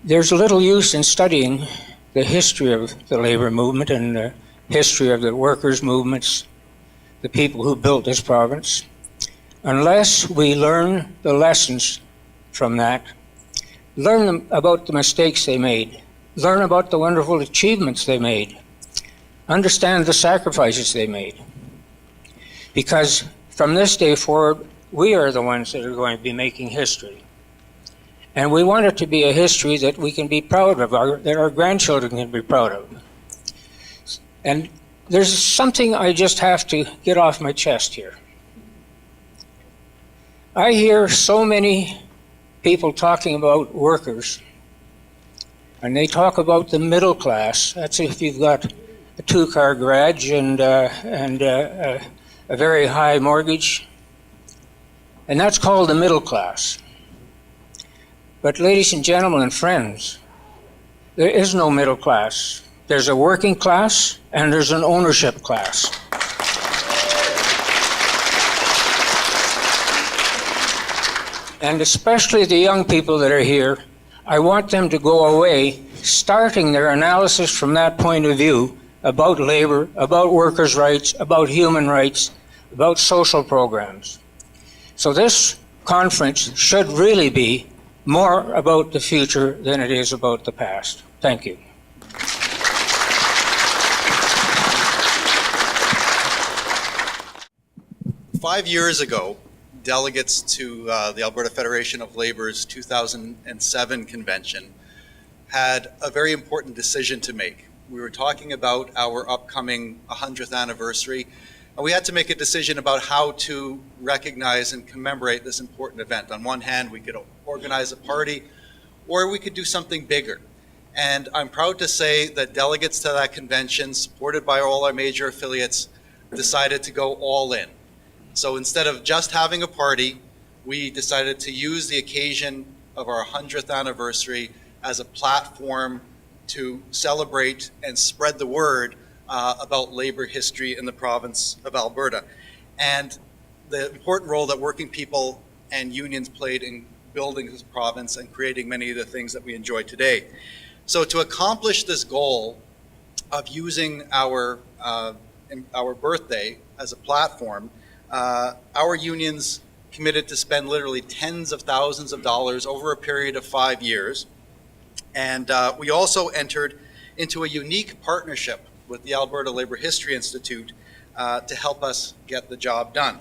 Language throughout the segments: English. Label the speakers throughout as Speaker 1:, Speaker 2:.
Speaker 1: There's little use in studying the history of the labor movement and the history of the workers' movements, the people who built this province, unless we learn the lessons from that, learn about the mistakes they made, learn about the wonderful achievements they made, understand the sacrifices they made. Because from this day forward, we are the ones that are going to be making history. And we want it to be a history that we can be proud of, that our grandchildren can be proud of. And there's something I just have to get off my chest here. I hear so many people talking about workers, and they talk about the middle class. That's if you've got a two-car garage and a very high mortgage, and that's called the middle class. But ladies and gentlemen and friends, there is no middle class. There's a working class and there's an ownership class. And especially the young people that are here, I want them to go away starting their analysis from that point of view about labor, about workers' rights, about human rights, about social programs. So this conference should really be more about the future than it is about the past. Thank you.
Speaker 2: Five years ago, delegates to the Alberta Federation of Labor's 2007 convention had a very important decision to make. We were talking about our upcoming 100th anniversary, and we had to make a decision about how to recognize and commemorate this important event. On one hand, we could organize a party, or we could do something bigger. And I'm proud to say that delegates to that convention, supported by all our major affiliates, decided to go all in. So instead of just having a party, we decided to use the occasion of our 100th anniversary as a platform to celebrate and spread the word about labor history in the province of Alberta, and the important role that working people and unions played in building this province and creating many of the things that we enjoy today. So to accomplish this goal of using our birthday as a platform, our unions committed to spend literally tens of thousands of dollars over a period of 5 years. And we also entered into a unique partnership with the Alberta Labour History Institute to help us get the job done.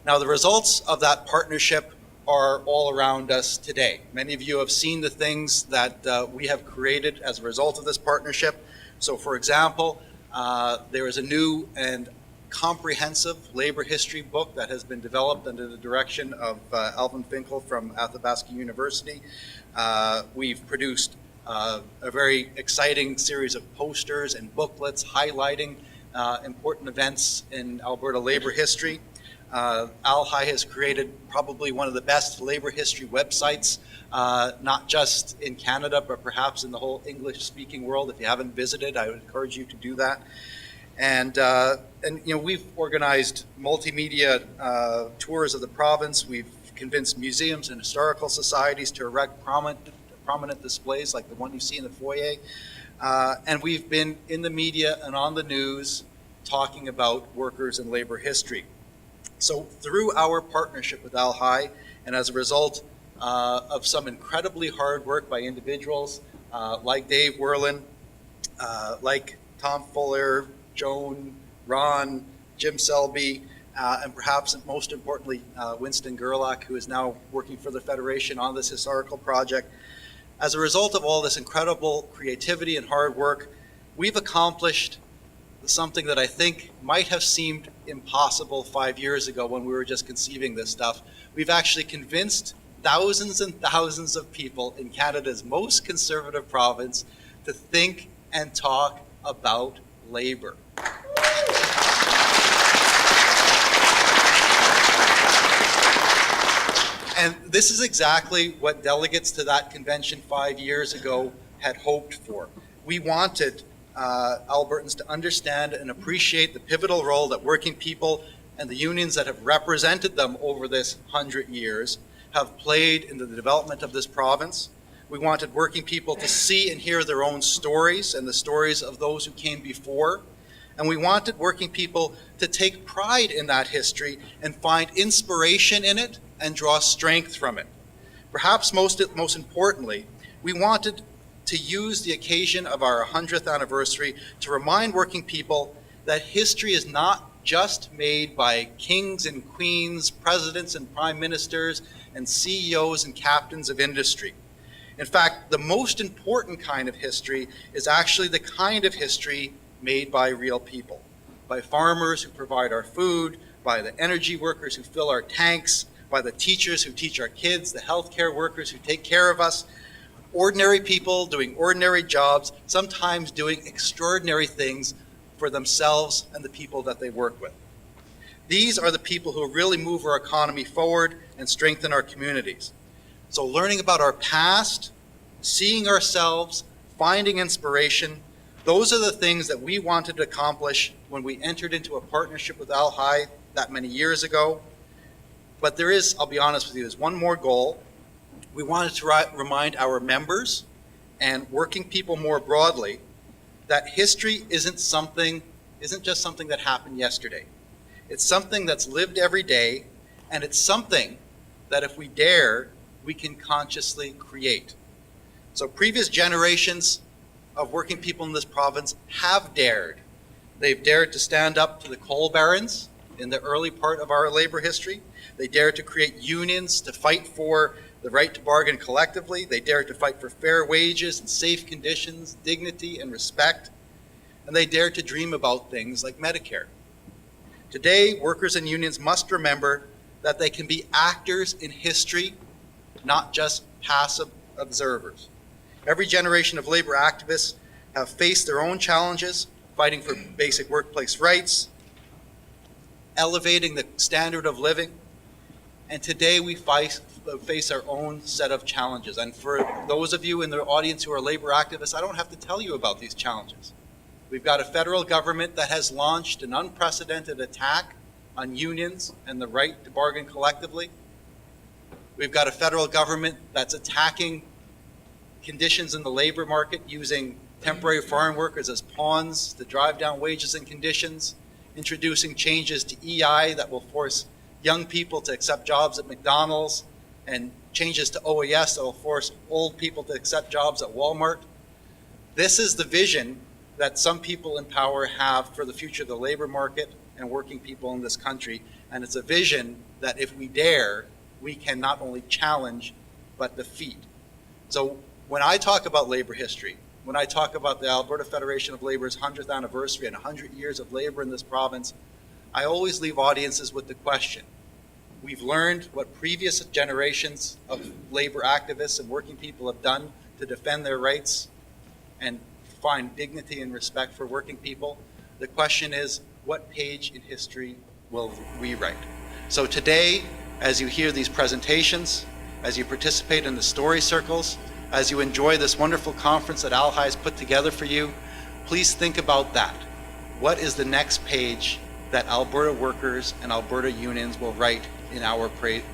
Speaker 2: Now, the results of that partnership are all around us today. Many of you have seen the things that we have created as a result of this partnership. So, for example, there is a new and comprehensive labor history book that has been developed under the direction of Alvin Finkel from Athabasca University. We've produced a very exciting series of posters and booklets highlighting important events in Alberta labor history. ALHI has created probably one of the best labor history websites, not just in Canada, but perhaps in the whole English-speaking world. If you haven't visited, I would encourage you to do that. And you know, we've organized multimedia tours of the province. We've convinced museums and historical societies to erect prominent displays like the one you see in the foyer. And we've been in the media and on the news talking about workers and labor history. So through our partnership with ALHI, and as a result of some incredibly hard work by individuals like Dave Werlin, like Tom Fuller, Joan, Ron, Jim Selby, and perhaps most importantly, Winston Gerlach, who is now working for the Federation on this historical project. As a result of all this incredible creativity and hard work, we've accomplished something that I think might have seemed impossible 5 years ago when we were just conceiving this stuff. We've actually convinced thousands and thousands of people in Canada's most conservative province to think and talk about labor. And this is exactly what delegates to that convention 5 years ago had hoped for. We wanted Albertans to understand and appreciate the pivotal role that working people and the unions that have represented them over this 100 years have played in the development of this province. We wanted working people to see and hear their own stories and the stories of those who came before. And we wanted working people to take pride in that history and find inspiration in it and draw strength from it. Perhaps most importantly, we wanted to use the occasion of our 100th anniversary to remind working people that history is not just made by kings and queens, presidents and prime ministers, and CEOs and captains of industry. In fact, the most important kind of history is actually the kind of history made by real people, by farmers who provide our food, by the energy workers who fill our tanks, by the teachers who teach our kids, the healthcare workers who take care of us, ordinary people doing ordinary jobs, sometimes doing extraordinary things for themselves and the people that they work with. These are the people who really move our economy forward and strengthen our communities. So learning about our past, seeing ourselves, finding inspiration, those are the things that we wanted to accomplish when we entered into a partnership with ALHI that many years ago. But there is, I'll be honest with you, there's one more goal. We wanted to remind our members and working people more broadly that history isn't just something that happened yesterday. It's something that's lived every day, and it's something that if we dare, we can consciously create. So previous generations of working people in this province have dared. They've dared to stand up to the coal barons in the early part of our labor history. They dared to create unions to fight for the right to bargain collectively. They dared to fight for fair wages and safe conditions, dignity and respect. And they dared to dream about things like Medicare. Today, workers and unions must remember that they can be actors in history, not just passive observers. Every generation of labor activists have faced their own challenges, fighting for basic workplace rights, elevating the standard of living, and today we face our own set of challenges. And for those of you in the audience who are labor activists, I don't have to tell you about these challenges. We've got a federal government that has launched an unprecedented attack on unions and the right to bargain collectively. We've got a federal government that's attacking conditions in the labor market, using temporary foreign workers as pawns to drive down wages and conditions, introducing changes to EI that will force young people to accept jobs at McDonald's, and changes to OAS that will force old people to accept jobs at Walmart. This is the vision that some people in power have for the future of the labor market and working people in this country. And it's a vision that if we dare, we can not only challenge, but defeat. So when I talk about labor history, when I talk about the Alberta Federation of Labor's 100th anniversary and 100 years of labor in this province, I always leave audiences with the question. We've learned what previous generations of labor activists and working people have done to defend their rights and find dignity and respect for working people. The question is, what page in history will we write? So today, as you hear these presentations, as you participate in the story circles, as you enjoy this wonderful conference that ALHI has put together for you, please think about that. What is the next page that Alberta workers and Alberta unions will write in our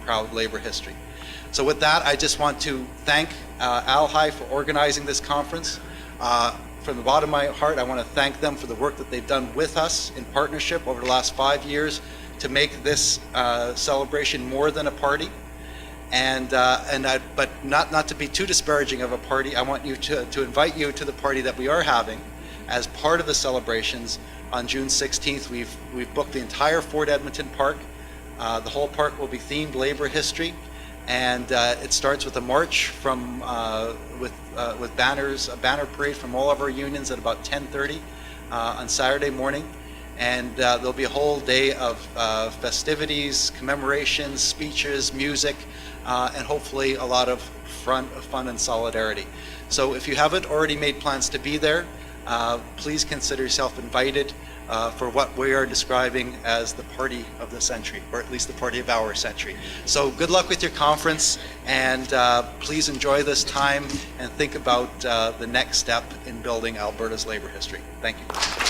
Speaker 2: proud labor history? So with that, I just want to thank ALHI for organizing this conference. From the bottom of my heart, I want to thank them for the work that they've done with us in partnership over the last 5 years to make this celebration more than a party. But not to be too disparaging of a party, I want you to invite you to the party that we are having as part of the celebrations on June 16th. We've booked the entire Fort Edmonton Park. The whole park will be themed labor history, and it starts with a march from with banners, a banner parade from all of our unions at about 10:30 on Saturday morning, and there'll be a whole day of festivities, commemorations, speeches, music, and hopefully a lot of fun and solidarity. So if you haven't already made plans to be there, please consider yourself invited for what we are describing as the party of the century, or at least the party of our century. So good luck with your conference, and please enjoy this time and think about the next step in building Alberta's labor history. Thank you.